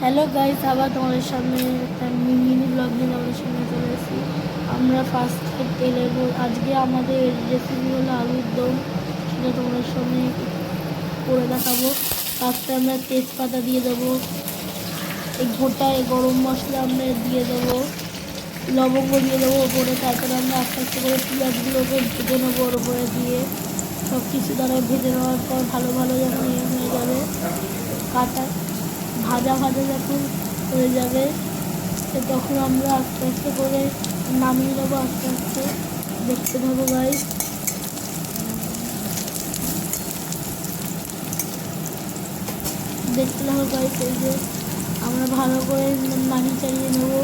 Hello guys, আবার তোমাদের সামনে একটা মিনি ব্লগ নিয়ে তোমাদের সামনে চলে এসেছি। আমরা ফার্স্ট তেলের আজকে আমাদের রেসিপি হলো আলুর দম, সেটা তোমাদের সামনে করে দেখাবো। ফার্স্টে আমরা তেজপাতা দিয়ে দেবো, এই গোটায় গরম মশলা আমরা দিয়ে দেবো, লবঙ্গ দিয়ে দেবো ওপরে। তারপরে আমরা আস্তে আস্তে করে পেঁয়াজগুলোকে ভেজে নেবো ওর উপরে দিয়ে। সব কিছু দ্বারা ভেজে নেওয়ার পর ভালো ভালো যখন হয়ে যাবে, কাটা ভাজা ভাজা যখন হয়ে যাবে তখন আমরা আস্তে আস্তে করে নামিয়ে নেবো। আস্তে আস্তে দেখতে থাকবো গাইস। দেখতে থাকবো গাইস। এই যে আমরা ভালো করে নামিয়ে চালিয়ে নেবো।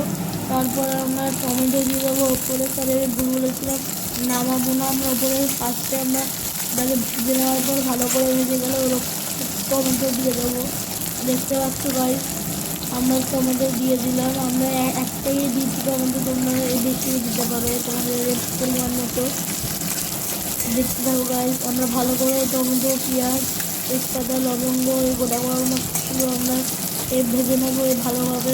তারপরে আমরা টমেটো দিয়ে দেবো ওপরে। তাহলে ভুল বলেছিলাম, নামাবো না আমরা ওপরে। ফার্স্টে আমরা ভেজে নেওয়ার পর ভালো করে ভেজে গেলে ওর টমেটো দিয়ে দেবো। দেখতে পাচ্ছ গাইস, আমরা টমেটো দিয়ে দিলাম। আমরা একটাই দিয়েছি টমেটো, তোমরা বেশি দিতে পারো তোমাদের পরিমাণ মতো। দেখতে থাকো গাইস। আমরা ভালো করে টমেটো, পেঁয়াজ, তেজপাতা, লবঙ্গ, এই গোটা গরম মশলাগুলো আমরা ভেজে নেবো ভালোভাবে।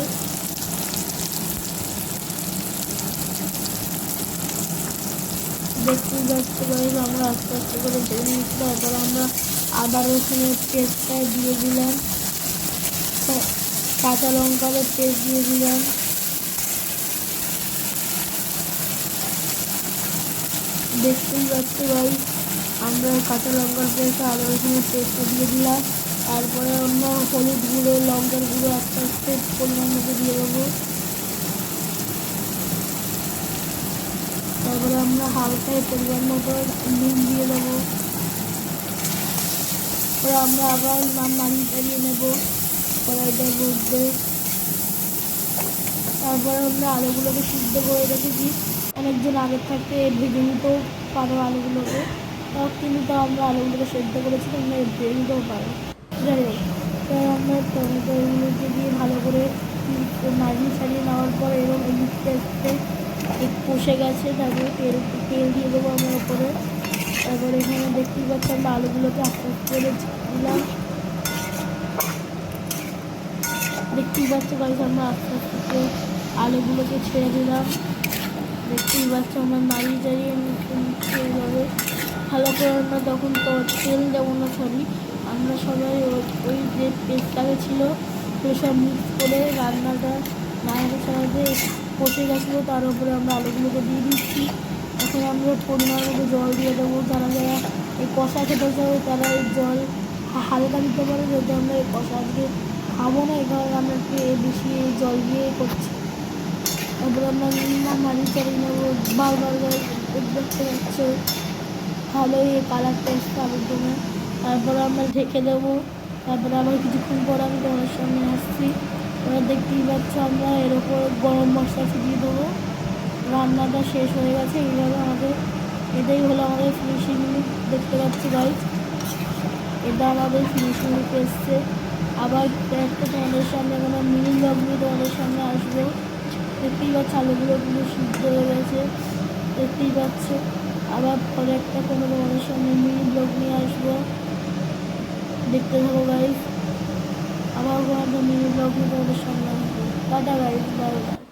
দেখতেই পাচ্ছ গাইস, আমরা আস্তে আস্তে করে ভেজে নিচ্ছি। তারপর আমরা আদা রসুনের পেস্টটা দিয়ে দিলাম, কাঁচা লঙ্কার পেস্ট দিয়ে দিলাম। দেখতেই পাচ্ছ গাইস, আমরা কাঁচা লঙ্কার পেস্ট, আদা রসুনের পেস্টটা দিয়ে দিলাম। তারপরে অন্য হলুদ গুঁড়ো, লঙ্কার গুঁড়ো আস্তে আস্তে পরিমাণ মতো দিয়ে দেবো। তারপরে আমরা হালকা পরিমাণ মতো নুন দিয়ে দেবো। তারপরে আমরা আবার নাড়িয়ে চাড়িয়ে নেবো কড়াইটার মধ্যে। তারপরে আমরা আলুগুলোকে সিদ্ধ করে রেখেছি। অনেকজন আগের থাকতে ভেজে নিতেও পারো আলুগুলোকে, কিন্তু আমরা আলুগুলোকে সেদ্ধ করেছি, তোমরা ভেজে নিতেও পারো। যাই হোক, তো আমরা টমেটোগুলোকে দিয়ে ভালো করে নাড়িয়ে ছাড়িয়ে নেওয়ার পর এরকম আস্তে আস্তে কষে গেছে। তারপরে তেল দিয়ে দেবো আমরা ওপরে। তারপরে এখানে দেখতেই পাচ্ছি আমরা আলুগুলোকে আস্তে আস্তে করে দিলাম। দেখতেই পাচ্ছি গাইস, আমরা আস্তে আস্তে করে আলুগুলোকে ছেড়ে দিলাম। দেখতেই পাচ্ছি আমরা নাড়িয়ে চাড়িয়ে এইভাবে ভালো করে। আমরা তখন তো তেল দেবো না, আমরা সবাই ওই যে পেস্টটাকে ছিল সব মিক্স করে রান্নাটা নাড়াতে চাড়াতে কষে গেছিলো। তার উপরে আমরা আলুগুলোকে দিয়ে দিচ্ছি। এখন আমরা পরিমাণ মতো জল দিয়ে দেবো। যারা যারা এই কষা খেতে চাই তারা এই জল হালকা দিতে পারে, যেহেতু আমরা এই কষা আজকে খাবো না, এই কারণে আমরা একটু বেশি জল দিয়ে করছি। তারপরে আমরা নাড়িয়ে চাড়িয়ে নেবো বারবার। দেখতে পাচ্ছে ভালোই কালারটা এসছে আলুর দমে। তারপরে আমরা ঢেকে দেবো। তারপরে আবার কিছুক্ষণ পর আমি তোমার সামনে আসছি। ওরা দেখতেই পাচ্ছ আমরা এর ওপর গরম মশলা ছিটিয়ে দেবো। রান্নাটা শেষ হয়ে গেছে। এইভাবে এটাই হলো আমাদের ফিনিশিং লুক। দেখতে পাচ্ছি গাইস, এটা আমাদের ফিনিশিং লুক এসছে। আবার একটা তোমাদের সামনে কোনো মিনি ব্লগ নিয়ে তোমাদের সামনে আসবো। দেখতেই পাচ্ছ আলুগুলো পুরো সিদ্ধ হয়ে গেছে। দেখতেই পাচ্ছ আবার পরে একটা কোনো তোমাদের সামনে মিনি ব্লগ নিয়ে আসবো। দেখতে থাকো গাইস, আবার কোনো একটা মিনি ব্লগ নিয়ে তোমাদের সামনে আসবো। Tata guys, bye bye.